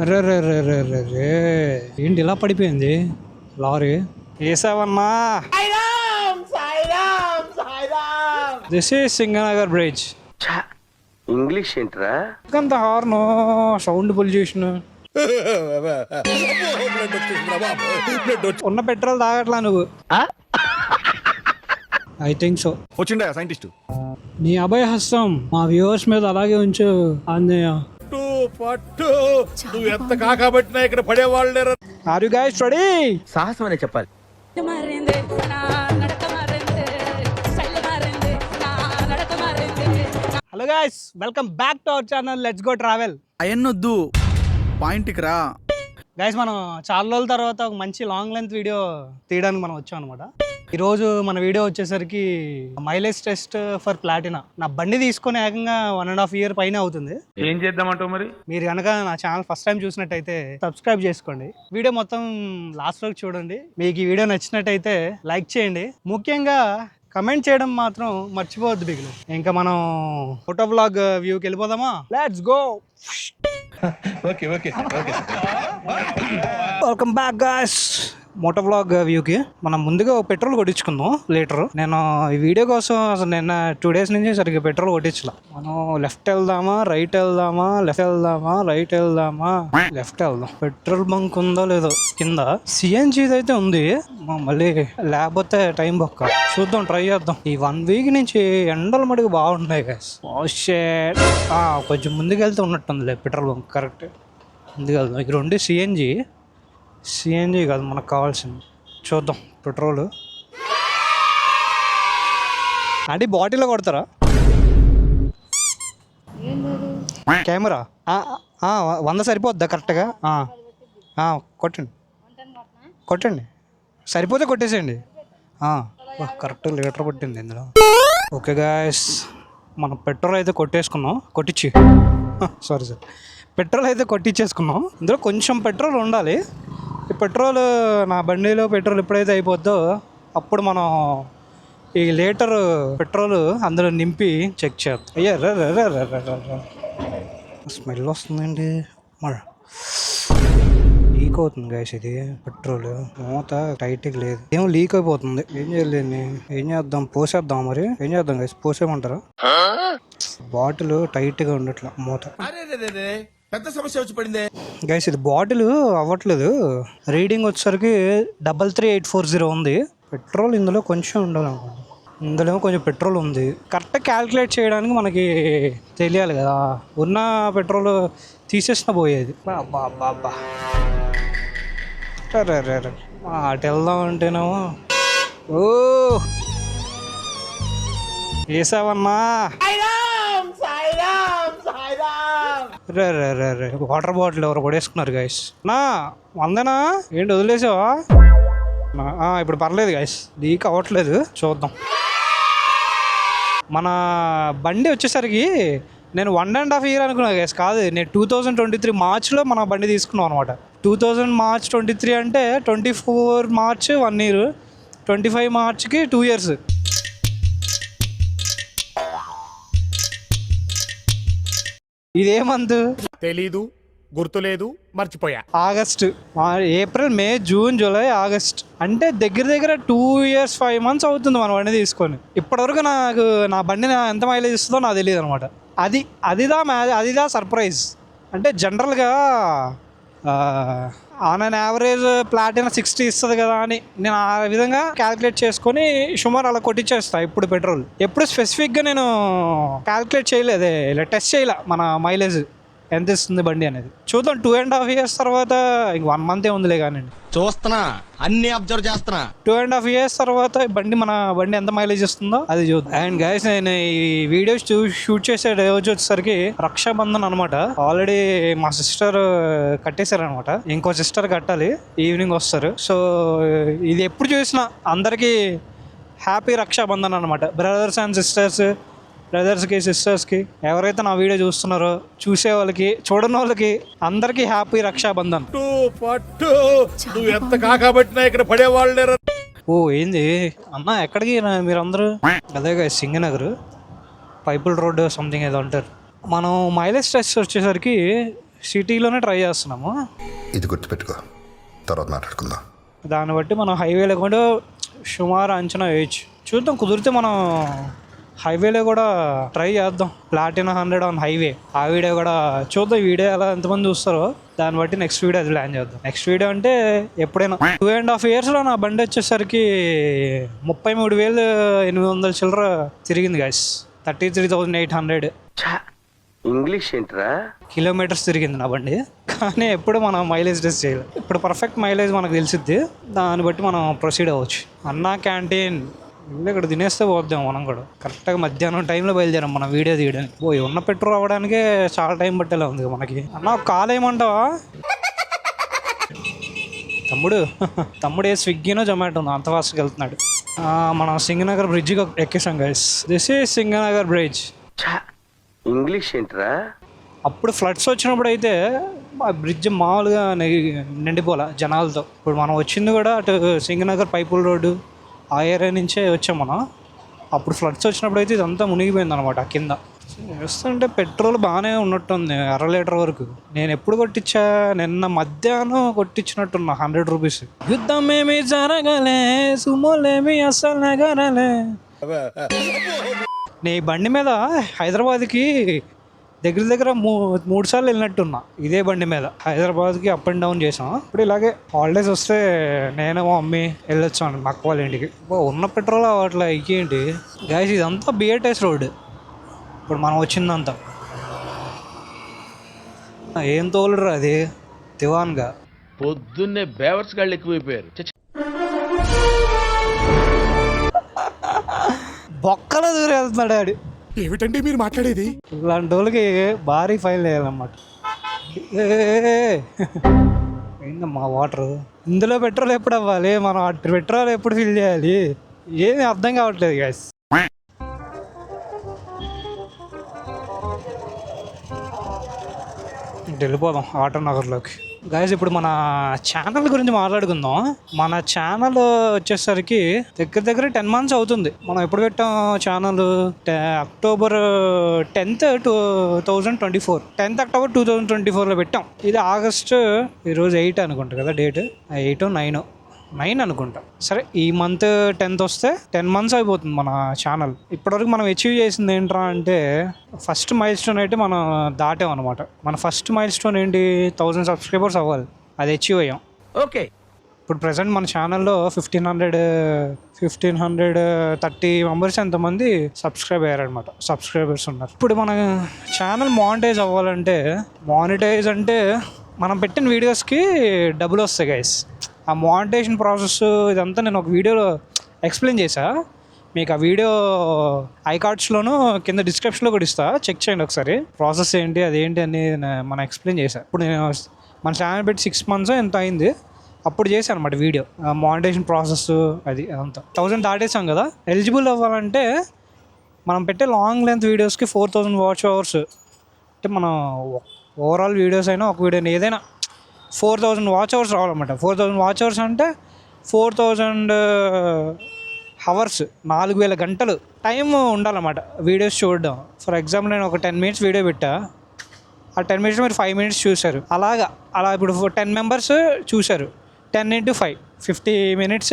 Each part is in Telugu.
అరే రే రే రే రే రే ఏంటి ఇలా పడిపోయింది లారీ? వేసావన్నా? This is Singanagar bridge. English ఏంట్రా? అంత హార్న్ సౌండ్ పొల్యూషన్ ఉన్న పెట్రోల్ తాగట్లా నువ్వు? I think so. వచ్చిండా సైంటిస్ట్? నీ అభయహస్తం మా వ్యూవర్స్ మీద అలాగే ఉంచు ఆంజనేయ. పట్టు నువ్వు ఎంత కాకబట్టినా ఇక్కడ పడేవాళ్ళు. Are you guys ready? సాహసం అనే చెప్పాలి. Hello guys, welcome back to our channel let's go travel. అయన్నొద్దు, పాయింట్కి రా. గైస్, మనం చాలా రోజుల తర్వాత ఒక మంచి లాంగ్ లెంత్ వీడియో తీయడానికి మనం వచ్చాం అనమాట. ఈరోజు మన వీడియో వచ్చేసరికి మైలేజ్ టెస్ట్ ఫర్ ప్లాటినా. నా బండి తీసుకొని ఏకంగా 1.5 year పైన అవుతుంది. ఏం చేద్దామంటావు మరి? మీరు కనుక నా ఛానల్ ఫస్ట్ టైం చూసినట్టయితే సబ్స్క్రైబ్ చేసుకోండి. వీడియో మొత్తం లాస్ట్ వరకు చూడండి. మీకు ఈ వీడియో నచ్చినట్టయితే లైక్ చేయండి. ముఖ్యంగా కమెంట్ చేయడం మాత్రం మర్చిపోవద్దు బిగులు. ఇంకా మనం ఫోటో బ్లాగ్ వ్యూకి వెళ్ళిపోదామా? Let's go. Welcome back guys, moto blog వ్యూకి. మనం ముందుగా పెట్రోల్ కొట్టించుకుందాం లీటర్. నేను ఈ వీడియో కోసం అసలు నిన్న 2 days నుంచి సరిగ్గా పెట్రోల్ కొట్టించలా. మనం లెఫ్ట్ వెళ్దామా, రైట్ వెళ్దామా, లెఫ్ట్ వెళ్దామా, రైట్ వెళ్దామా, లెఫ్ట్ వెళ్దాం. పెట్రోల్ బంక్ ఉందో లేదో కింద. సిఎన్జీ అయితే ఉంది, మళ్ళీ లేకపోతే టైం బొక్క. చూద్దాం, ట్రై చేద్దాం. ఈ 1 week నుంచి ఎండలు మటుకు బాగుంటాయి గాయ్స్. కొంచెం ముందుకు వెళ్తే ఉన్నట్టుందిలే పెట్రోల్ బంక్. కరెక్ట్, ముందుకు వెళ్దాం. ఇక్కడ ఉండి సిఎన్జీ కాదు మనకు కావాల్సింది. చూద్దాం పెట్రోల్. అంటే బాటిల్లో కొడతారా? కెమెరా 100 సరిపోద్దా కరెక్ట్గా? కొట్టండి సరిపోతే కొట్టేసేయండి. కరెక్ట్ లీటర్ పట్టింది ఇందులో. ఓకే గాయస్, మనం పెట్రోల్ అయితే కొట్టేసుకున్నాం. సారీ పెట్రోల్ అయితే కొట్టించేసుకున్నాం. ఇందులో కొంచెం పెట్రోల్ ఉండాలి. ఈ పెట్రోల్, నా బండిలో పెట్రోల్ ఎప్పుడైతే అయిపోద్దో అప్పుడు మనం ఈ లీటర్ పెట్రోల్ అందులో నింపి చెక్ చేద్దాం. అయ్యా స్మెల్ వస్తుందండి. లీక్ అవుతుంది గాయస్. ఇది పెట్రోల్ మూత టైట్గా లేదు, ఏమో లీక్ అయిపోతుంది. ఏం చేయలేని, ఏం చేద్దాం? పోసేద్దాం. మరి ఏం చేద్దాం గాయస్? పోసేయమంటారా? బాటిల్ టైట్గా ఉండట్లా, మూత. పెద్ద సమస్య వచ్చి పడింది గైస్. ఇది బాటిల్ అవ్వట్లేదు. రీడింగ్ వచ్చేసరికి 33840 ఉంది. పెట్రోల్ ఇందులో కొంచెం ఉండాలి అనుకోండి. ఇందులో కొంచెం పెట్రోల్ ఉంది. కరెక్ట్గా క్యాల్కులేట్ చేయడానికి మనకి తెలియాలి కదా. ఉన్న పెట్రోల్ తీసేసిన పోయేది. బాబా అటు వెళ్దాం అంటేనేమో వేసావన్నా? రే వాటర్ బాటిల్ ఎవరు పడేసుకున్నారు గైస్. నా వందేనా ఏంటి వదిలేసావా? ఇప్పుడు పర్లేదు గైస్, లీక్ అవ్వట్లేదు. చూద్దాం. మన బండి వచ్చేసరికి నేను 1.5 year అనుకున్నా గైస్. కాదు, నేను 2023 మార్చ్లో మన బండి తీసుకున్నాం అనమాట. 2000 March 23 అంటే 24 March 1 year, 25 Marchకి 2 years. ఇదే మంత్ తెలీదు, గుర్తులేదు, మర్చిపోయా. ఆగస్ట్, ఏప్రిల్, మే, జూన్, జూలై, ఆగస్ట్ అంటే దగ్గర 2 years 5 months అవుతుంది మన బండి తీసుకొని. ఇప్పటివరకు నాకు నా బండి ఎంత మైలేజ్ ఇస్తుందో నాకు తెలియదు అనమాట. అదిదా సర్ప్రైజ్. అంటే జనరల్గా ఆన్ అన్ యావరేజ్ ప్లాటినా 60 ఇస్తుంది కదా అని నేను ఆ విధంగా క్యాలిక్యులేట్ చేసుకొని సుమారు అలా కొట్టించేస్తాను. ఇప్పుడు పెట్రోల్ ఎప్పుడు స్పెసిఫిక్గా నేను క్యాలిక్యులేట్ చేయలేదే, ఇలా టెస్ట్ చేయలే మన మైలేజ్ ఎంత ఇస్తుంది బండి అనేది. చూద్దాం. 2.5 years తర్వాత ఇంక 1 month ఉందిలే కానీ చూస్తున్నా, అన్ని అబ్జర్వ్ చేస్తున్నా. 2.5 years తర్వాత మన బండి ఎంత మైలేజ్ ఇస్తుందో అది చూద్దాం. అండ్ గైస్, నేను ఈ వీడియోస్ షూట్ చేసే రోజు వచ్చేసరికి రక్షాబంధన్ అనమాట. ఆల్రెడీ మా సిస్టర్ కట్టేశారనమాట. ఇంకో సిస్టర్ కట్టాలి, ఈవినింగ్ వస్తారు. సో ఇది ఎప్పుడు చూసినా అందరికీ హ్యాపీ రక్షాబంధన్ అనమాట. బ్రదర్స్ అండ్ సిస్టర్స్, బ్రదర్స్కి, సిస్టర్స్కి, ఎవరైతే నా వీడియో చూస్తున్నారో, చూసే వాళ్ళకి, చూడని వాళ్ళకి అందరికీ హ్యాపీ రక్షాబంధన్. పట్టు నువ్వు ఎంత కాకబట్టినా ఇక్కడ పడేవాళ్ళు. ఏంది అన్న, ఎక్కడికి మీరందరూ? అదేగా సింగనగర్ పైపుల్ రోడ్ సంథింగ్ ఏదో అంటారు. మనం మైలేజ్ టెస్ట్ వచ్చేసరికి సిటీలోనే ట్రై చేస్తున్నాము. ఇది గుర్తుపెట్టుకో, తర్వాత మాట్లాడుకుందాం. దాన్ని బట్టి మనం హైవేలో కూడా సుమారు అంచనా వేయచ్చు. చూద్దాం, కుదిరితే మనం హైవేలో కూడా ట్రై చేద్దాం. ప్లాటినా 100 ఆన్ హైవే, ఆ వీడియో కూడా చూద్దాం. ఈ వీడియో ఎలా ఎంతమంది చూస్తారో దాన్ని బట్టి నెక్స్ట్ వీడియో అది ప్లాన్ చేద్దాం. నెక్స్ట్ వీడియో అంటే ఎప్పుడైనా 2.5 yearsలో నా బండి వచ్చేసరికి 33,800 చిల్లర తిరిగింది గైస్. 33,800 ఇంగ్లీష్ ఏంట్రా? కిలోమీటర్స్ తిరిగింది నా బండి. కానీ ఎప్పుడు మనం మైలేజ్ టెస్ట్ చేయాలి. ఇప్పుడు పర్ఫెక్ట్ మైలేజ్ మనకు తెలిసిద్ది, దాన్ని బట్టి మనం ప్రొసీడ్ అవ్వచ్చు. అన్నా క్యాంటీన్ ఇక్కడ తినేస్తే పోద్దాం మనం కూడా. కరెక్ట్గా మధ్యాహ్నం టైంలో బయలుదేరాం మనం వీడియో తీయడానికి. పోయి ఉన్న పెట్రోల్ అవ్వడానికే చాలా టైం పట్టేలా ఉంది మనకి. అన్న కాల్ ఏమంటావా తమ్ముడు? ఏ స్విగ్గీనో జొమాటోనో అంత ఫాస్ట్గా వెళ్తున్నాడు. మనం సింగనగర్ బ్రిడ్జ్కి ఎక్కేసాం guys. This is Singanagar bridge. English ఏంట్రా? అప్పుడు ఫ్లడ్స్ వచ్చినప్పుడు అయితే ఆ బ్రిడ్జ్ మామూలుగా నిండిపోలే జనాలతో. ఇప్పుడు మనం వచ్చింది కూడా అటు సింగనగర్ పైపుల్ రోడ్డు ఆ ఏరియా నుంచే వచ్చాం మనం. అప్పుడు ఫ్లడ్స్ వచ్చినప్పుడు అయితే ఇదంతా మునిగిపోయింది అనమాట కింద. చూస్తుంటే పెట్రోల్ బాగానే ఉన్నట్టుంది, 1/2 లీటర్ వరకు. నేను ఎప్పుడు కొట్టించా? నిన్న మధ్యాహ్నం కొట్టించినట్టున్నా 100 రూపీస్. యుద్ధం ఏమి జరగలే, సుమోలేమి అసలు నగరలే. నీ బండి మీద హైదరాబాద్కి దగ్గర 3 సార్లు వెళ్ళినట్టున్నా. ఇదే బండి మీద హైదరాబాద్కి అప్ అండ్ డౌన్ చేసాం. ఇప్పుడు ఇలాగే హాలిడేస్ వస్తే నేను మా మమ్మీ వెళ్ళొచ్చాను మా అక్క వాళ్ళ ఇంటికి. ఉన్న పెట్రోల్ అట్లా ఎక్కేంటి గైస్. ఇదంతా బిఏటెస్ రోడ్ ఇప్పుడు మనం వచ్చిందంతా. ఏం తోలుడురా అది దివాన్గా. పొద్దున్నే బేవర్స్ గాళ్ళు ఎక్కువైపోయారు. బొక్కలో దూరం వెళ్తున్నాడు ఆడు. ఏమిటండి మీరు మాట్లాడేది? ఇలాంటి వాళ్ళకి భారీ ఫైన్ వేయాలన్నమాట. ఏందమ్మా వాటర్ ఇందులో పెట్రోల్ ఎప్పుడు అవ్వాలి, మనం పెట్రోల్ ఎప్పుడు ఫిల్ చేయాలి, ఏమీ అర్థం కావట్లేదు గైస్. వెళ్ళిపోదాం ఆటో నగర్లోకి గైస్. ఇప్పుడు మన ఛానల్ గురించి మాట్లాడుకుందాం. మన ఛానల్ వచ్చేసరికి దగ్గర 10 months అవుతుంది. మనం ఎప్పుడు పెట్టాం channel? October 10th 2024, 10th October 2024లో పెట్టాం. ఇది ఆగస్టు, ఈరోజు 8 అనుకుంటా కదా డేట్. 8 9 అనుకుంటా. సరే, ఈ మంత్ 10th వస్తే 10 months అయిపోతుంది మన ఛానల్. ఇప్పటివరకు మనం అచీవ్ చేసింది ఏంట్రా అంటే, ఫస్ట్ మైల్ స్టోన్ అయితే మనం దాటాం అనమాట. మన ఫస్ట్ మైల్ స్టోన్ ఏంటి? 1000 subscribers అవ్వాలి. అది అచీవ్ అయ్యాం. ఓకే. ఇప్పుడు ప్రజెంట్ మన ఛానల్లో 1530 మెంబర్స్ ఎంతమంది సబ్స్క్రైబ్ అయ్యారనమాట. సబ్స్క్రైబర్స్ ఉన్నారు. ఇప్పుడు మన ఛానల్ మానిటైజ్ అవ్వాలంటే, మనం పెట్టిన వీడియోస్కి డబ్బులు వస్తాయి గైస్. ఆ మానిటైజేషన్ ప్రాసెస్ ఇదంతా నేను ఒక వీడియోలో ఎక్స్ప్లెయిన్ చేశా. మీకు ఆ వీడియో ఐకార్డ్స్లోనూ కింద డిస్క్రిప్షన్లో కూడా ఇస్తా, చెక్ చేయండి ఒకసారి. ప్రాసెస్ ఏంటి అదేంటి అని మనం ఎక్స్ప్లెయిన్ చేశా. ఇప్పుడు నేను మన ఛానల్ పెట్టి 6 months ఎంత అయింది, అప్పుడు చేశాను అనమాట వీడియో మానిటైజేషన్ ప్రాసెస్. అదంతా 1000 దాటేసాం కదా. ఎలిజిబుల్ అవ్వాలంటే మనం పెట్టే లాంగ్ లెంత్ వీడియోస్కి 4000 వాచ్ అవర్స్. అంటే మనం ఓవరాల్ వీడియోస్ అయినా ఒక వీడియోని ఏదైనా 4000 వాచ్ అవర్స్ రావాలన్నమాట. 4000 వాచ్ అవర్స్ అంటే 4000 అవర్స్, 4000 గంటలు టైం ఉండాలన్నమాట వీడియోస్ చూడడం. ఫర్ ఎగ్జాంపుల్ నేను ఒక 10 minutes వీడియో పెట్టా, ఆ 10 minutes మీరు 5 minutes చూశారు. అలా ఇప్పుడు 10 members చూశారు. 10 into 5 50 minutes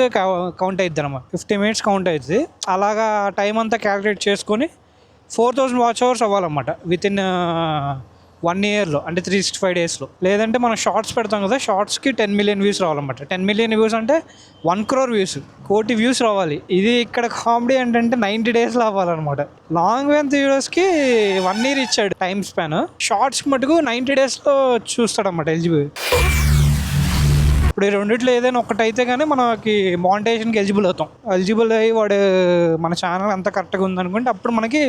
కౌంట్ అవుతుంది అన్నమాట. 50 minutes కౌంట్ అవుతుంది. అలాగా టైం అంతా క్యాలిక్యులేట్ చేసుకొని 4000 వాచ్ అవర్స్ అవ్వాలన్నమాట వితిన్ 1 yearలో, అంటే 365 daysలో. లేదంటే మనం షార్ట్స్ పెడతాం కదా, షార్ట్స్కి 10 million views రావాలన్నమాట. 10 million views అంటే 1 crore views, 1 కోటి వ్యూస్ రావాలి. ఇది ఇక్కడ కామెడీ ఏంటంటే 90 daysలో అవ్వాలన్నమాట. లాంగ్ లెంత్ వీడియోస్కి 1 year ఇచ్చాడు టైం స్పాన్. షార్ట్స్కి మటుకు 90 daysలో చూస్తాడన్నమాట ఎలిజిబుల్. ఇప్పుడు ఈ రెండిట్లో ఏదైనా ఒకటైతే కానీ మనకి మానిటైజేషన్కి ఎలిజిబుల్ అయ్యి వాడు మన ఛానల్ అంత కరెక్ట్గా ఉందనుకుంటే అప్పుడు మనకి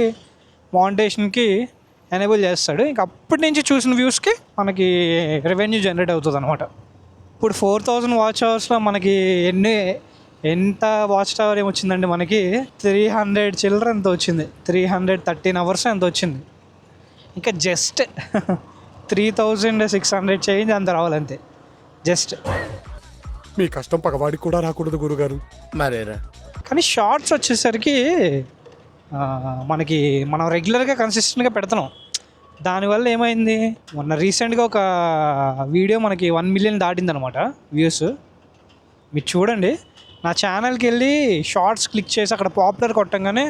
మానిటైజేషన్కి ఎనేబుల్ చేస్తాడు. ఇంక అప్పటి నుంచి చూసిన వ్యూస్కి మనకి రెవెన్యూ జనరేట్ అవుతుంది అనమాట. ఇప్పుడు 4000 వాచ్ అవర్స్లో మనకి ఎంత వాచ్ టవర్ ఏమొచ్చిందండి? మనకి 300 చిల్లర ఎంత వచ్చింది, 313 hours ఎంత వచ్చింది. ఇంకా జస్ట్ 3600 చేంజ్ అంత రావాలంతే జస్ట్. మీ కష్టం పగవాడికి కూడా రాకూడదు గురుగారు. మరేరా. కానీ షార్ట్స్ వచ్చేసరికి మనం రెగ్యులర్గా కన్సిస్టెంట్గా పెడుతున్నాం. దానివల్ల ఏమైంది, మొన్న రీసెంట్గా ఒక వీడియో మనకి 1 మిలియన్ దాటిందనమాట వ్యూస్. మీరు చూడండి, నా ఛానల్కి వెళ్ళి షార్ట్స్ క్లిక్ చేసి అక్కడ పాపులర్ కొట్టంగానే,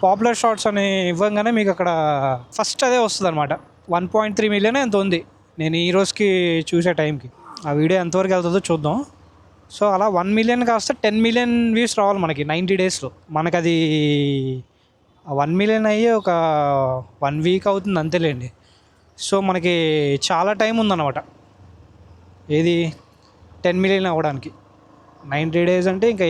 పాపులర్ షార్ట్స్ అని ఇవ్వగానే మీకు అక్కడ ఫస్ట్ అదే వస్తుంది అనమాట. 1.3 మిలియన్ ఎంత ఉంది నేను ఈ రోజుకి చూసే టైంకి. ఆ వీడియో ఎంతవరకు వెళ్తుందో చూద్దాం. సో అలా 1 మిలియన్ కాస్త 10 మిలియన్ వ్యూస్ రావాలి మనకి 90 డేస్లో. మనకు అది 1 మిలియన్ అయ్యి ఒక 1 వీక్ అవుతుంది అంతేలేండి. సో మనకి చాలా టైం ఉందన్నమాట ఏది 10 మిలియన్ అవ్వడానికి. 90 డేస్ అంటే ఇంకా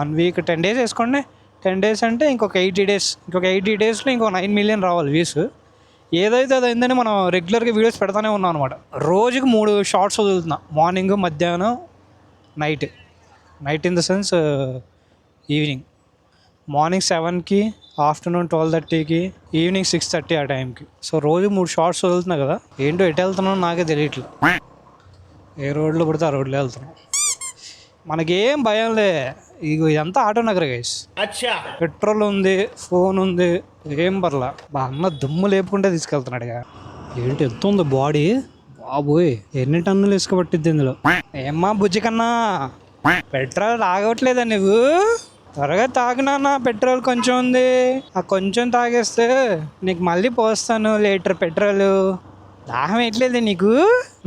1 వీక్ 10 డేస్ వేసుకోండి. 10 డేస్ అంటే ఇంకొక 80 డేస్, ఇంకొక 80 డేస్లో ఇంకో 9 మిలియన్ రావాలి వ్యూస్. ఏదైతే అది అయిందని మనం రెగ్యులర్గా వీడియోస్ పెడతానే ఉన్నాం అనమాట. రోజుకి 3 షార్ట్స్ వదులుతున్నా, మార్నింగ్, మధ్యాహ్నం, night. Night in the sense evening. Morning 7కి, ఆఫ్టర్నూన్ 12:30కి, ఈవినింగ్ 6:30 ఆ టైంకి. సో రోజు 3 షార్ట్స్ వదులుతున్నా కదా. ఏంటో ఎటు వెళ్తున్నావు నాకే తెలియట్లేదు. ఏ రోడ్లో పడితే ఆ రోడ్లో వెళ్తున్నాం. మనకేం భయం లే. ఇగో ఇదంతా ఆటో నగర్ గైస్. పెట్రోల్ ఉంది, ఫోన్ ఉంది, ఏం పర్లా. మా అన్న దుమ్ము లేపుకుంటే తీసుకెళ్తున్నాడుగా. ఏంటి ఎంత ఉంది బాడీ, బాబోయ్ ఎన్ని టన్నులు ఇసుక పట్టిద్ది ఇందులో. ఏమ్మా బుజ్జి కన్నా, పెట్రోల్ తాగట్లేదా నువ్వు? త్వరగా తాగినా, పెట్రోల్ కొంచెం ఉంది. ఆ కొంచెం తాగేస్తే నీకు మళ్ళీ పోస్తాను లీటర్ పెట్రోల్. దాహం ఎట్లేదు నీకు?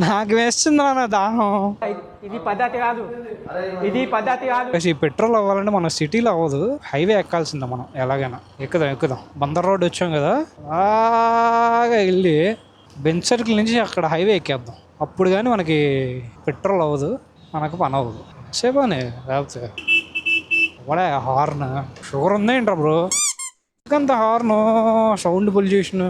నాకు వేస్తుంది నా దాహం. ఇది పద్ధతి కాదు, ఇది పద్ధతి కాదు. ఈ పెట్రోల్ అవ్వాలంటే మన సిటీలో అవ్వదు, హైవే ఎక్కాల్సిందే మనం. ఎలాగైనా ఎక్కుదాం. బందర్ రోడ్ వచ్చాం కదా, బాగా వెళ్ళి బెంచ్ సర్కిల్ నుంచి అక్కడ హైవే ఎక్కేద్దాం. అప్పుడు కానీ మనకి పెట్రోల్ అవ్వదు, మనకు పని అవ్వదు. సేపని లేకపోతే వాడే హార్న్ షుగర్ ఉందా ఏంట్రా బ్రో? అంత హార్న్, సౌండ్ పొల్యూషన్.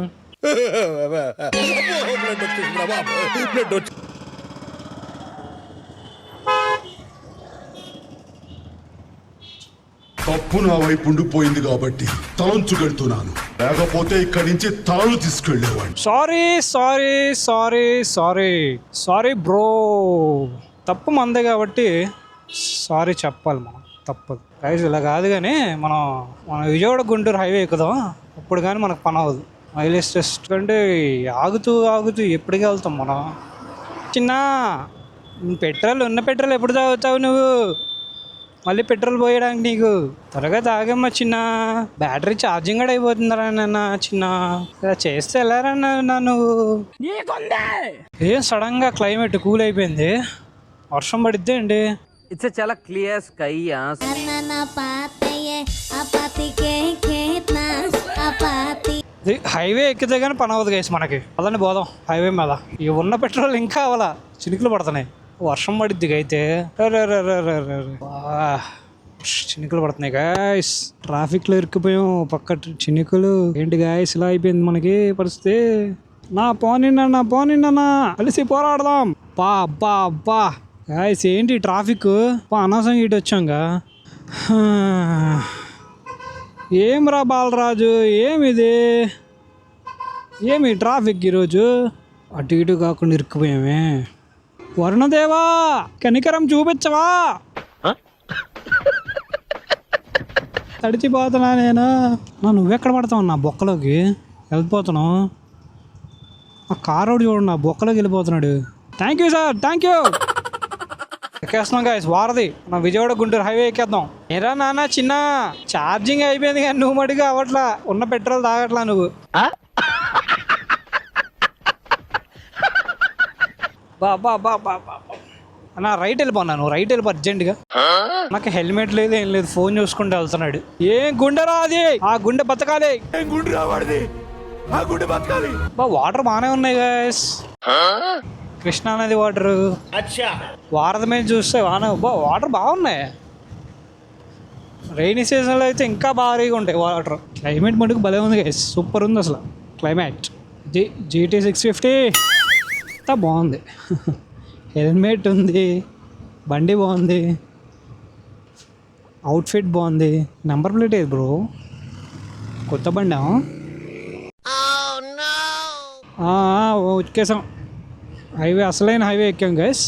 తప్పు నా వైపు ఉండిపోయింది కాబట్టి తలంచుకెళ్తున్నాను, లేకపోతే ఇక్కడి నుంచి తలలు తీసుకెళ్లేవాడిని. Sorry bro. తప్పు మందే కాబట్టి సారీ చెప్పాలి మనం, తప్పదు గైస్. ఇలా కాదు కానీ మన విజయవాడ గుంటూరు హైవే ఎక్కుదాం, అప్పుడు కానీ మనకు పని అవ్వదు. మైలేజ్ టెస్ట్ అంటే ఆగుతూ ఎప్పటికీ వెళ్తాం మనం. చిన్న పెట్రోల్ ఉన్న పెట్రోల్ ఎప్పుడు తాగుతావు నువ్వు? మళ్ళీ పెట్రోల్ పోయడానికి నీకు త్వరగా తాగమ్మా చిన్న. బ్యాటరీ ఛార్జింగ్ కూడా అయిపోతుందిరా నాన్న చిన్న. ఇలా చేస్తే వెళ్ళారన్నా నువ్వు. ఏం సడన్గా క్లైమేట్ కూల్ అయిపోయింది, వర్షం పడిద్దే అండి. It's a chala clear sky, yes. Highway ఎక్కితే కానీ పని అవ్వదు గైస్ మనకి. అలానే పోదాం హైవే మీద. ఈ ఉన్న పెట్రోల్ ఇంకా అవ్వాలా, చినుకులు పడుతున్నాయి. వర్షం పడిద్ది అయితే చినుకులు పడుతున్నాయి గాయస్. ట్రాఫిక్లో ఇరుక్కుపోయాం, పక్క చినుకులు. ఏంటి గాయస్ ఇలా అయిపోయింది మనకి పరిస్థితి. నా పోనిన్నా కలిసి పోరాడదాం. అబ్బా గాయస్ ఏంటి ట్రాఫిక్, అనవసరంగా ఇటు వచ్చాంగా. ఏం రా బాలరాజు, ఏమి ట్రాఫిక్ ఈరోజు? అటు ఇటు కాకుండా ఇరుక్కుపోయామే. వరుణదేవా కనికరం చూపించవా? తడిచిపోతున్నా నేను. నువ్వెక్కడ పడతావు నా బొక్కలోకి? వెళ్ళిపోతున్నావు. ఆ కారోడు చూడండి నా బొక్కలోకి వెళ్ళిపోతున్నాడు. Thank you sir, thank you. ఎక్కేస్తున్నాం గాయస్, వారధి. మనం విజయవాడ గుంటూరు హైవే ఎక్కేద్దాం. ఏరా నాన్న చిన్న, ఛార్జింగ్ అయిపోయింది కానీ నువ్వు మడిగా అవ్వట్లా, ఉన్న పెట్రోల్ తాగట్లా నువ్వు. బా అన్న రైట్ వెళ్ళిపోన్నాను, రైట్ వెళ్ళిపో అర్జెంటుగా. నాకు హెల్మెట్ లేదు, ఏం లేదు, ఫోన్ చూసుకుంటూ వెళ్తున్నాడు. ఏం గుండెరా అది? ఆ గుండె బతకాలి. వాటర్ బాగానే ఉన్నాయి గాయస్, కృష్ణా నది వాటర్. వారధి మీద చూస్తే వాటర్ బాగున్నాయి. రైనీ సీజన్లో అయితే ఇంకా భారీగా ఉంటాయి వాటర్. క్లైమేట్ మటుకు భలే ఉంది గైస్, సూపర్ ఉంది అసలు క్లైమేట్. GT 650 అంతా బాగుంది. హెల్మెట్ ఉంది, బండి బాగుంది, అవుట్ఫిట్ బాగుంది. నెంబర్ ప్లేట్ ఏది బ్రో? కొత్త బండి. ఎక్కేసాం హైవే, అసలైన హైవే ఎక్కాం గైస్.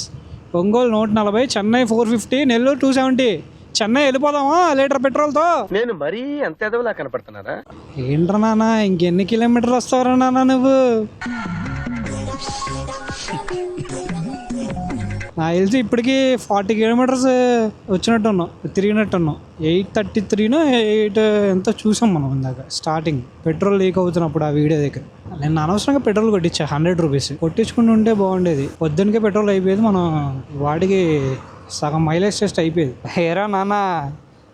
ఒంగోలు 140, చెన్నై 450, నెల్లూరు 270. చెన్నై వెళ్ళిపోదామా లీటర్ పెట్రోల్తో? నేను మరీ అంత ఎదవలా కనపడుతున్నారా? ఏంట్రా నాన్న, ఇంకెన్ని కిలోమీటర్లు వస్తావురా నాన్న నువ్వు? నాకు తెలిసి ఇప్పటికి 40 కిలోమీటర్స్ వచ్చినట్టున్నాం, తిరిగినట్టున్నాం. 8:33నో 8 ఎంతో చూసాం మనం ఇందాక స్టార్టింగ్ పెట్రోల్ లీక్ అవుతున్నప్పుడు ఆ వీడియో దగ్గర. నేను అనవసరంగా పెట్రోల్ కొట్టించా 100 రూపీస్. కొట్టించుకుంటూ ఉంటే బాగుండేది. పొద్దునకే పెట్రోల్ అయిపోయేది, మనం వాడికి సగం మైలేజ్ టెస్ట్ అయిపోయేది. ఏరా నాన్న,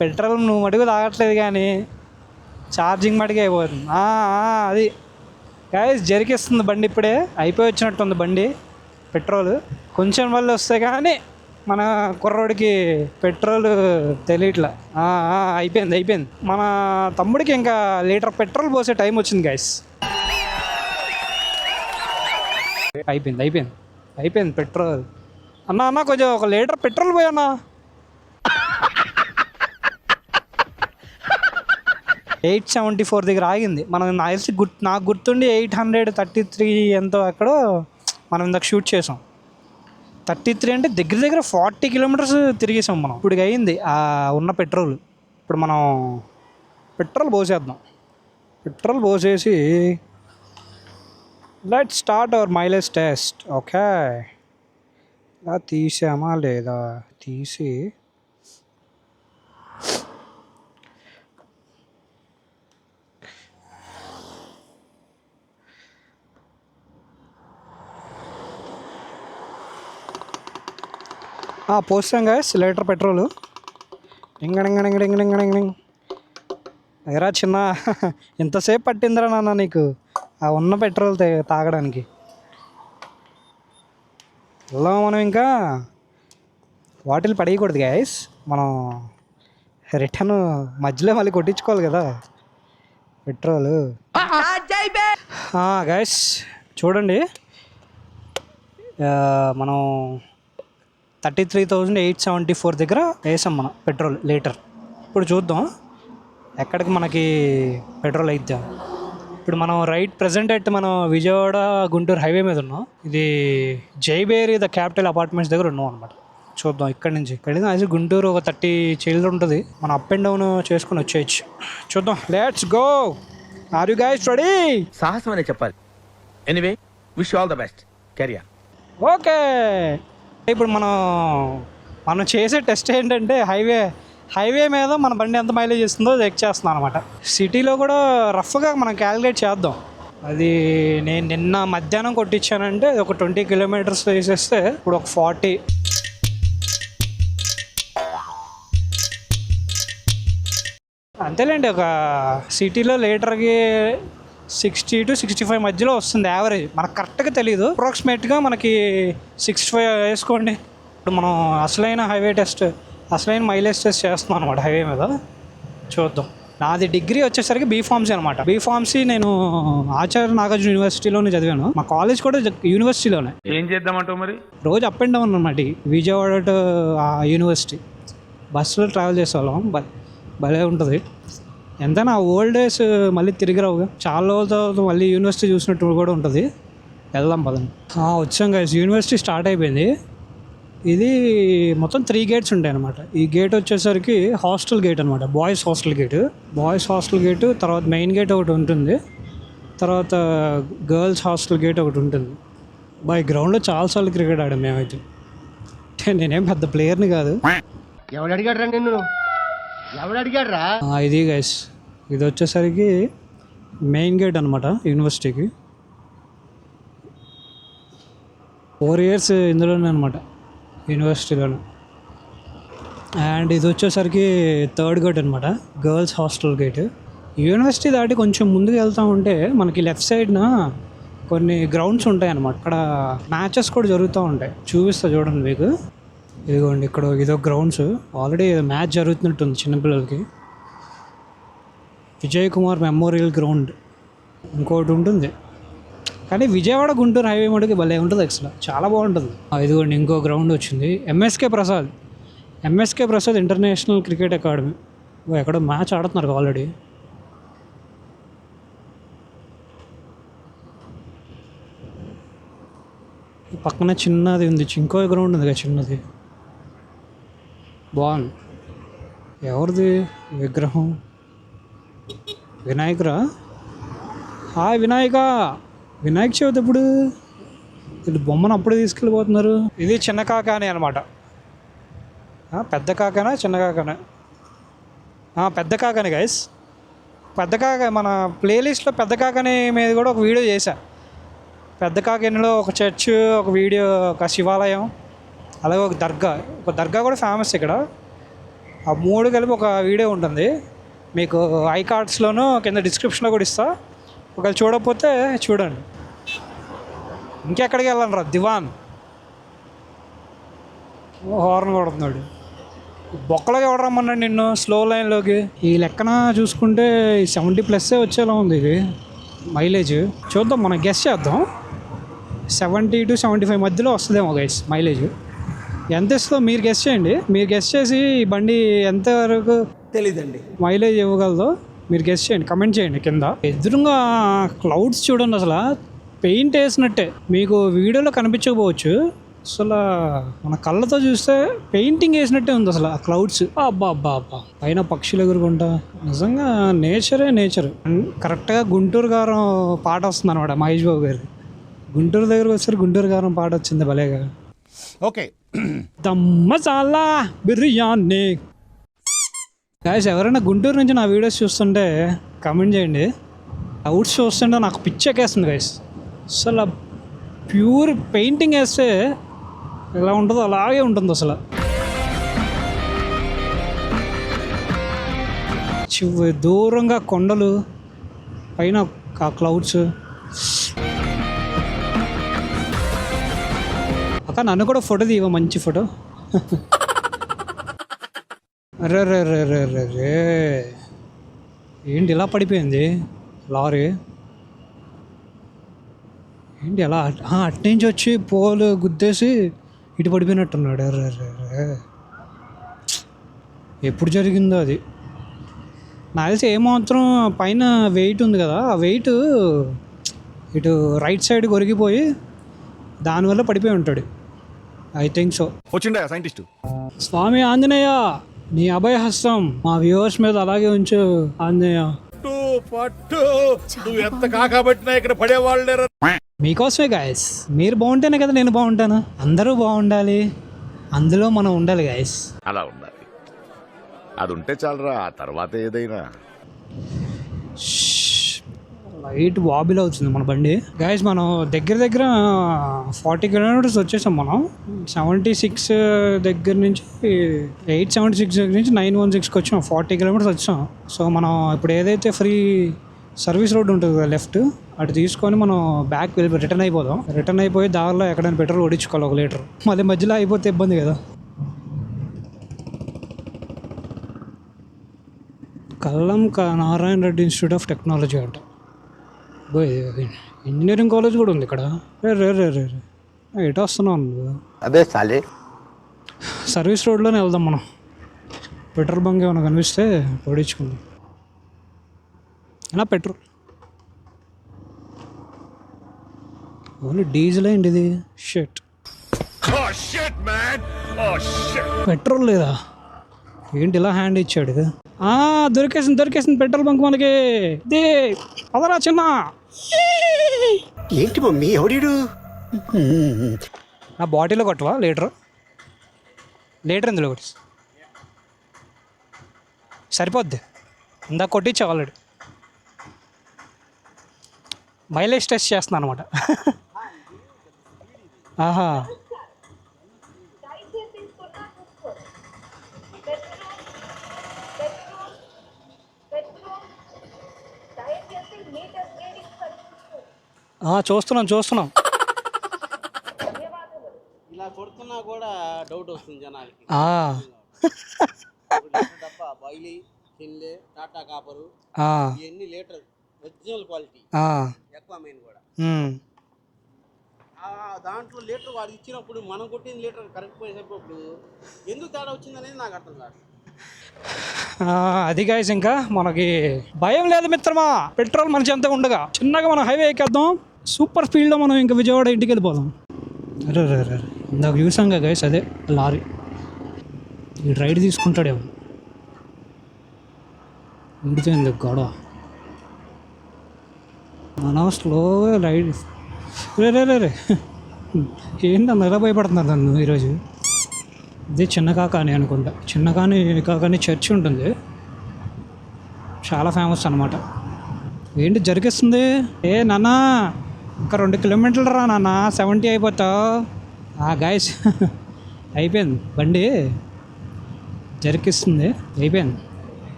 పెట్రోల్ నువ్వు మటుకు తాగట్లేదు కానీ ఛార్జింగ్ మటుకే అయిపోతుంది. అది గాయస్ జరిగిస్తుంది బండి, ఇప్పుడే అయిపోయి వచ్చినట్టుంది బండి పెట్రోల్. కొంచెం వల్ల వస్తే కానీ మన కుర్రోడికి పెట్రోల్ తెలియట్లా. అయిపోయింది. మన తమ్ముడికి ఇంకా లీటర్ పెట్రోల్ పోసే టైం వచ్చింది గాయస్. అయిపోయింది పెట్రోల్. అన్న కొంచెం ఒక లీటర్ పెట్రోల్ పోయన్నా. 874 దగ్గర ఆగింది. మనం నాకు తెలిసి నాకు గుర్తుండి 833 ఎంతో ఎక్కడో మనం ఇందాక షూట్ చేసాం. 33 అంటే దగ్గర 40 కిలోమీటర్స్ తిరిగేసాం మనం. ఇప్పుడు అయింది ఉన్న పెట్రోల్. ఇప్పుడు మనం పెట్రోల్ పోసేద్దాం. పెట్రోల్ పోసేసి let start our mileage test. Okay, ఇలా తీసామా లేదా తీసి పోస్తాం గాయస్ లీటర్ పెట్రోలు. ఇంగడింగడింగడింగడింగడింగడింగ్. ఎరా చిన్న, ఎంతసేపు పట్టిందిరా నాన్న నీకు ఉన్న పెట్రోల్ తాగడానికి? వెళ్దాం మనం. ఇంకా వాటిల్ పడేయకూడదు గాయస్, మనం రిటర్న్ మధ్యలో మళ్ళీ కొట్టించుకోవాలి కదా పెట్రోలు. గాయస్ చూడండి, మనం 33,874 దగ్గర వేసాం మనం పెట్రోల్ లీటర్. ఇప్పుడు చూద్దాం ఎక్కడికి మనకి పెట్రోల్ అయిద్దాం. ఇప్పుడు మనం ప్రజెంట్ మనం విజయవాడ గుంటూరు హైవే మీద ఉన్నాం. ఇది జైబేరి ద క్యాపిటల్ అపార్ట్మెంట్స్ దగ్గర ఉన్నాం అనమాట. చూద్దాం ఇక్కడ నుంచి అది గుంటూరు ఒక 30 చిల్లర ఉంటుంది. మనం అప్ అండ్ డౌన్ చేసుకుని వచ్చేయచ్చు. చూద్దాం, let's go. Are you guys ready? సాహసం అనే చెప్పాలి. Anyway, wish all the best. Career. Okay, ఇప్పుడు మనం చేసే టెస్ట్ ఏంటంటే హైవే మీద మన బండి ఎంత మైలేజ్ ఇస్తుందో చెక్ చేస్తున్నాం అనమాట. సిటీలో కూడా రఫ్గా మనం క్యాలిక్యులేట్ చేద్దాం. అది నేను నిన్న మధ్యాహ్నం కొట్టించానంటే ఒక 20 కిలోమీటర్స్ వేసేస్తే ఇప్పుడు ఒక 40. అంతేలేండి, ఒక సిటీలో లీటర్కి 60 to 65 మధ్యలో వస్తుంది యావరేజ్. మనకు కరెక్ట్గా తెలియదు, అప్రాక్సిమేట్గా మనకి 65 వేసుకోండి. ఇప్పుడు మనం అసలైన మైలేజ్ టెస్ట్ చేస్తున్నాం అనమాట హైవే మీద. చూద్దాం. నాది డిగ్రీ వచ్చేసరికి బీఫార్మసీ అనమాట. బీఫార్మసీ నేను ఆచార్య నాగార్జున యూనివర్సిటీలోనే చదివాను. మా కాలేజ్ కూడా యూనివర్సిటీలోనే. ఏం చేద్దామంటావు మరి? రోజు అప్ అండ్ డౌన్ అనమాట, విజయవాడ టు యూనివర్సిటీ బస్సులో ట్రావెల్ చేసేవాళ్ళం. భలే ఉంటుంది. ఎంతైనా ఓల్డ్ డేస్ మళ్ళీ తిరిగి రావుగా. చాలా రోజుల తర్వాత మళ్ళీ యూనివర్సిటీ చూసినట్టు కూడా ఉంటుంది. వెళ్దాం పదండి. వచ్చాం గైస్, యూనివర్సిటీ స్టార్ట్ అయిపోయింది. ఇది మొత్తం 3 గేట్స్ ఉంటాయి అనమాట. ఈ గేట్ వచ్చేసరికి హాస్టల్ గేట్ అనమాట, బాయ్స్ హాస్టల్ గేటు. తర్వాత మెయిన్ గేట్ ఒకటి ఉంటుంది, తర్వాత గర్ల్స్ హాస్టల్ గేట్ ఒకటి ఉంటుంది. ఈ గ్రౌండ్లో చాలాసార్లు క్రికెట్ ఆడాం మేమైతే. నేనేం పెద్ద ప్లేయర్ని కాదు. ఇది గైస్, ఇది వచ్చేసరికి మెయిన్ గేట్ అనమాట యూనివర్సిటీకి. 4 years ఇందులోనే అనమాట, యూనివర్సిటీలోనే. అండ్ ఇది వచ్చేసరికి 3rd గేట్ అనమాట, గర్ల్స్ హాస్టల్ గేట్. యూనివర్సిటీ దాటి కొంచెం ముందుకు వెళ్తూ ఉంటే మనకి లెఫ్ట్ సైడ్న కొన్ని గ్రౌండ్స్ ఉంటాయి అన్నమాట. అక్కడ మ్యాచెస్ కూడా జరుగుతూ ఉంటాయి. చూపిస్తా చూడండి మీకు. ఇదిగోండి, ఇక్కడ ఇదో గ్రౌండ్స్. ఆల్రెడీ మ్యాచ్ జరుగుతున్నట్టుంది చిన్నపిల్లలకి. విజయ్ కుమార్ మెమోరియల్ గ్రౌండ్ ఇంకోటి ఉంటుంది. కానీ విజయవాడ గుంటూరు హైవే మటుకు భలే ఉంటుంది, అసలు చాలా బాగుంటుంది. ఇదిగోండి ఇంకో గ్రౌండ్ వచ్చింది, MSK Prasad international cricket academy. ఎక్కడో మ్యాచ్ ఆడుతున్నారు ఆల్రెడీ. పక్కన చిన్నది ఉంది, ఇంకో గ్రౌండ్ ఉంది కదా చిన్నది, బాగుంది. ఎవరిది విగ్రహం? వినాయకురా? హాయ్ వినాయక. వినాయక చవితి ఎప్పుడు? వీళ్ళు బొమ్మను అప్పుడే తీసుకెళ్ళిపోతున్నారు. ఇది చిన్న కాకాని అనమాట. పెద్ద కాకనా చిన్న కాకనా? పెద్ద కాకని గైస్. పెద్ద కాక మన ప్లేలిస్ట్లో పెద్ద కాకని మీద కూడా ఒక వీడియో చేశా. పెద్ద కాకనిలో ఒక చర్చ్, ఒక వీడియో, ఒక శివాలయం, అలాగే ఒక దర్గా కూడా ఫేమస్ ఇక్కడ. ఆ 3 కలిపి ఒక వీడియో ఉంటుంది. మీకు ఐ కార్డ్స్లోనూ కింద డిస్క్రిప్షన్లో కూడా ఇస్తా. ఒకవేళ చూడకపోతే చూడండి. ఇంకెక్కడికి వెళ్ళాను రా దివాన్. హార్న్ కొడుతున్నాడు. బొక్కలోకి ఎవడు రమ్మన్నాడు నిన్ను స్లో లైన్లోకి? ఈ లెక్కన చూసుకుంటే 70+ వచ్చేలా ఉంది ఇది మైలేజ్. చూద్దాం, మనం గెస్ చేద్దాం. 70 to 75 మధ్యలో వస్తుందేమో గైస్ మైలేజ్. ఎంత ఇస్తుందో మీరు గెస్ చేయండి. మీరు గెస్ చేసి ఈ బండి ఎంతవరకు తెలీదండి మైలేజ్ ఇవ్వగలదో మీరు గెస్ చేయండి, కమెంట్ చేయండి కింద. ఎదురుగా క్లౌడ్స్ చూడండి, అసలు పెయింట్ వేసినట్టే. మీకు వీడియోలో కనిపించకపోవచ్చు, అసలు మన కళ్ళతో చూస్తే పెయింటింగ్ వేసినట్టే ఉంది అసలు ఆ క్లౌడ్స్. అబ్బా అబ్బా అబ్బా, పైన పక్షులు ఎగురుకుంటా. నిజంగా నేచర్. కరెక్ట్గా గుంటూరు గారం పాట వస్తుంది అనమాట మహేష్ బాబు గారి. గుంటూరు దగ్గరకు వచ్చారు, గుంటూరు గారం పాట వచ్చింది భలేగా. ఓకే, దమ్ మసాలా బిర్యానీ. గాయస్, ఎవరైనా గుంటూరు నుంచి నా వీడియోస్ చూస్తుంటే కమెంట్ చేయండి. అవుట్స్ చూస్తుంటే నాకు పిచ్చెక్కేస్తుంది గాయస్. అసలు ప్యూర్ పెయింటింగ్ వేస్తే ఎలా ఉంటుందో అలాగే ఉంటుంది అసలు. దూరంగా కొండలు, పైన ఆ క్లౌడ్స్. అక్క నన్ను కూడా ఫోటో తీవ, మంచి ఫోటో. అరే రే రే రే రే రే, ఏంటి ఇలా పడిపోయింది లారీ? ఏంటి అలా అట్నుంచి వచ్చి పోలు గుద్దేసి ఇటు పడిపోయినట్టున్నాడు. అరే రే రే, ఎప్పుడు జరిగిందో అది. నాకు తెలిసి ఏమాత్రం పైన వెయిట్ ఉంది కదా, ఆ వెయిట్ ఇటు రైట్ సైడ్ కొరిగిపోయి దానివల్ల పడిపోయి ఉంటాడు. I think so. వచ్చిండా సైంటిస్ట్? స్వామి ఆంజనేయ, నీ అభయహస్తం మా వ్యూవర్స్ మీద అలాగే ఉంచు ఆంజనేయ. పట్టు నువ్వు ఎంత కాకబట్టినా ఇక్కడ పడేవాళ్ళు. మీకోసమే గాయస్, మీరు బాగుంటేనే కదా నేను బాగుంటాను. అందరూ బాగుండాలి, అందులో మనం ఉండాలి గాయస్. అలా ఉండాలి, అది ఉంటే చాలరా, ఆ తర్వాత ఏదైనా. లైట్ వాబిల్ అవుతుంది మన బండి గాయస్. మనం దగ్గర 40 కిలోమీటర్స్ వచ్చేసాం. మనం 76 దగ్గర నుంచి 876 దగ్గర నుంచి 916కి వచ్చాం. 40 కిలోమీటర్స్ వచ్చాం. సో మనం ఇప్పుడు ఏదైతే ఫ్రీ సర్వీస్ రోడ్ ఉంటుంది కదా లెఫ్ట్, అటు తీసుకొని మనం బ్యాక్ వెళ్ళి రిటర్న్ అయిపోదాం. రిటర్న్ అయిపోయి దారిలో ఎక్కడైనా పెట్రోల్ కొట్టించుకోవాలి 1 లీటర్. మళ్ళీ మధ్యలో అయిపోతే ఇబ్బంది కదా. Kallam Narayana Reddy institute of technology అంట. ఇంజనీరింగ్ కాలేజ్ కూడా ఉంది ఇక్కడ. రే రే రే రే రే, ఎటు వస్తున్నావు నువ్వు? అదే చాలే, సర్వీస్ రోడ్లోనే వెళ్దాం మనం. పెట్రోల్ బంక్ ఏమైనా కనిపిస్తే పొడించుకుందాం. పెట్రోల్ ఓన్లీ డీజిల్ ఏంటి ఇది? షిట్, పెట్రోల్ లేదా ఏంటి? ఇలా హ్యాండ్ ఇచ్చాడు. దొరికేసింది పెట్రోల్ బంక్ మనకి. అదరా చిన్న. ఏంటి మమ్మీ ఎవడీడు? నా బాటిల్లో కొట్టవా లీటర్ ఇందులో కొట్టి సరిపోద్ది. ఇందాక కొట్టించా ఆల్రెడీ. మైలేజ్ టెస్ట్ చేస్తున్నాను అనమాట. ఆహా, చూస్తున్నాం. ఇలా కొడుతున్నా కూడా డౌట్ వస్తుంది జనాలకి. బైలీ, హిన్లే, టాటా కాపరు, ఇవన్నీ లీటర్ ఒరిజినల్ క్వాలిటీ, ఎక్కువ మెయిన్ కూడా. దాంట్లో లీటర్ వాడు ఇచ్చినప్పుడు మనం కొట్టిన లీటర్ కరెక్ట్ పోయేటప్పుడు ఎందుకు తేడా వచ్చింది అనేది నాకు అర్థం కాదు. అది గాయస్, ఇంకా మనకి భయం లేదు మిత్రమా. పెట్రోల్ మన చెంత ఉండగా చిన్నగా మనం హైవే ఎక్కేద్దాం. సూపర్ స్పీడ్లో మనం ఇంకా విజయవాడ ఇంటికి వెళ్ళిపోదాం. అరే రే రే, ఇందాక చూసాం కదా గైస్, అదే లారీ. ఈ రైడ్ తీసుకుంటాడేమో. విడిపోయింది గొడవ. మనం స్లోగా రైడ్. రే రే రే రే ఏంటన్నా ఎలా భయపడుతున్నారు నన్ను ఈరోజు? ఇది చిన్న కాకాని అనుకుంటా. చిన్న కాకాని చర్చి ఉంటుంది, చాలా ఫేమస్ అనమాట. ఏంటి జరిగిస్తుంది? ఏ నాన్న ఇంకా 2 కిలోమీటర్లు రా నాన్న, 70 అయిపోతావు. గాయస్ అయిపోయింది బండి, జరికిస్తుంది, అయిపోయింది.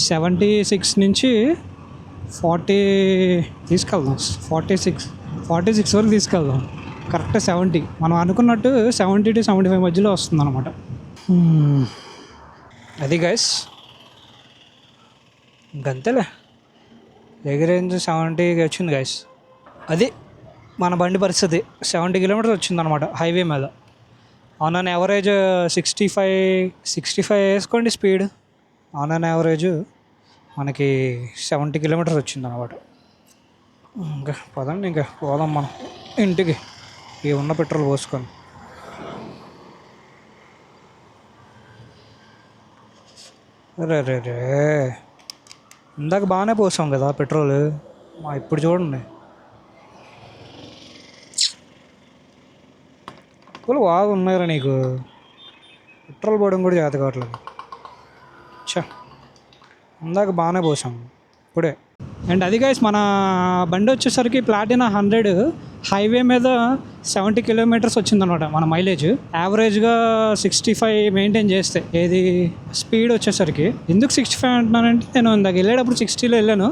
76 నుంచి 40 తీసుకెళ్దాం. 46 వరకు తీసుకెళ్దాం. కరెక్ట్ 70. మనం అనుకున్నట్టు 70 to 75 మధ్యలో వస్తుంది అనమాట. అది గైస్ ఇంకంతేలే. రేంజ్ 70కి వచ్చింది గైస్. అది మన బండి పరిస్థితి. 70 కిలోమీటర్స్ వచ్చిందనమాట హైవే మీద. ఆన్ అన్ యావరేజ్ 65 వేసుకోండి స్పీడ్. ఆన్ అన్ యావరేజ్ మనకి 70 కిలోమీటర్స్ వచ్చిందనమాట. ఇంకా పదండి, ఇంకా పోదాం మనం ఇంటికి ఈ ఉన్న పెట్రోల్ పోసుకొని. రే రే రే ఇందాక బాగానే పోసాం కదా పెట్రోల్, ఇప్పుడు చూడండి వాళ్ళు బాగా ఉన్నారా నీకు. పెట్రోల్ పోవడం కూడా చేత కావట్లేదు. ఇందాక బాగానే పోసాం ఇప్పుడే. అండ్ అది గైస్ మన బండి వచ్చేసరికి ప్లాటినా 100 హైవే మీద 70 కిలోమీటర్స్ వచ్చిందనమాట మన మైలేజ్. యావరేజ్గా 65 మెయింటైన్ చేస్తే ఏది స్పీడ్ వచ్చేసరికి. ఎందుకు 65 అంటున్నానంటే నేను ఇందాక వెళ్ళేటప్పుడు 60లో వెళ్ళాను,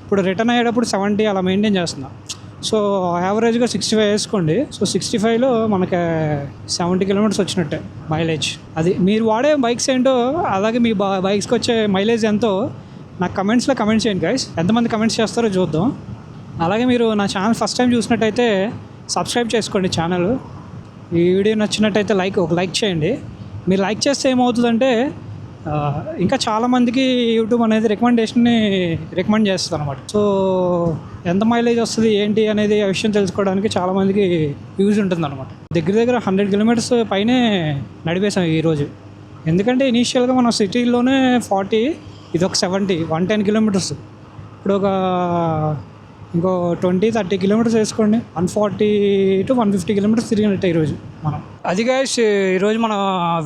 ఇప్పుడు రిటర్న్ అయ్యేటప్పుడు 70 అలా మెయింటైన్ చేస్తున్నాను. సో యావరేజ్గా 65 వేసుకోండి. సో 65లో మనకి 70 కిలోమీటర్స్ వచ్చినట్టే మైలేజ్. అది మీరు వాడే బైక్స్ ఏంటో, అలాగే మీ బైక్స్కి వచ్చే మైలేజ్ ఎంతో నాకు కమెంట్స్లో కమెంట్ చేయండి గైస్. ఎంతమంది కమెంట్స్ చేస్తారో చూద్దాం. అలాగే మీరు నా ఛానల్ ఫస్ట్ టైం చూసినట్టయితే సబ్స్క్రైబ్ చేసుకోండి ఛానల్. ఈ వీడియో నచ్చినట్టయితే ఒక లైక్ చేయండి. మీరు లైక్ చేస్తే ఏమవుతుందంటే ఇంకా చాలామందికి యూట్యూబ్ అనేది రికమెండ్ చేస్తుంది అనమాట. సో ఎంత మైలేజ్ వస్తుంది ఏంటి అనేది ఆ విషయం తెలుసుకోవడానికి చాలామందికి యూజ్ ఉంటుంది అనమాట. దగ్గర 100 కిలోమీటర్స్ పైనే నడిపేసాం ఈరోజు. ఎందుకంటే ఇనీషియల్గా మనం సిటీలోనే 40, ఇది ఒక 70, 110 కిలోమీటర్స్. ఇప్పుడు ఇంకో 20-30 కిలోమీటర్స్ వేసుకోండి, 140 to 150 కిలోమీటర్స్ తిరిగినట్టే ఈరోజు మనం. అది గైస్ ఈరోజు మన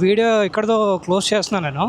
వీడియో ఇక్కడతో క్లోజ్ చేస్తున్నాను నేను.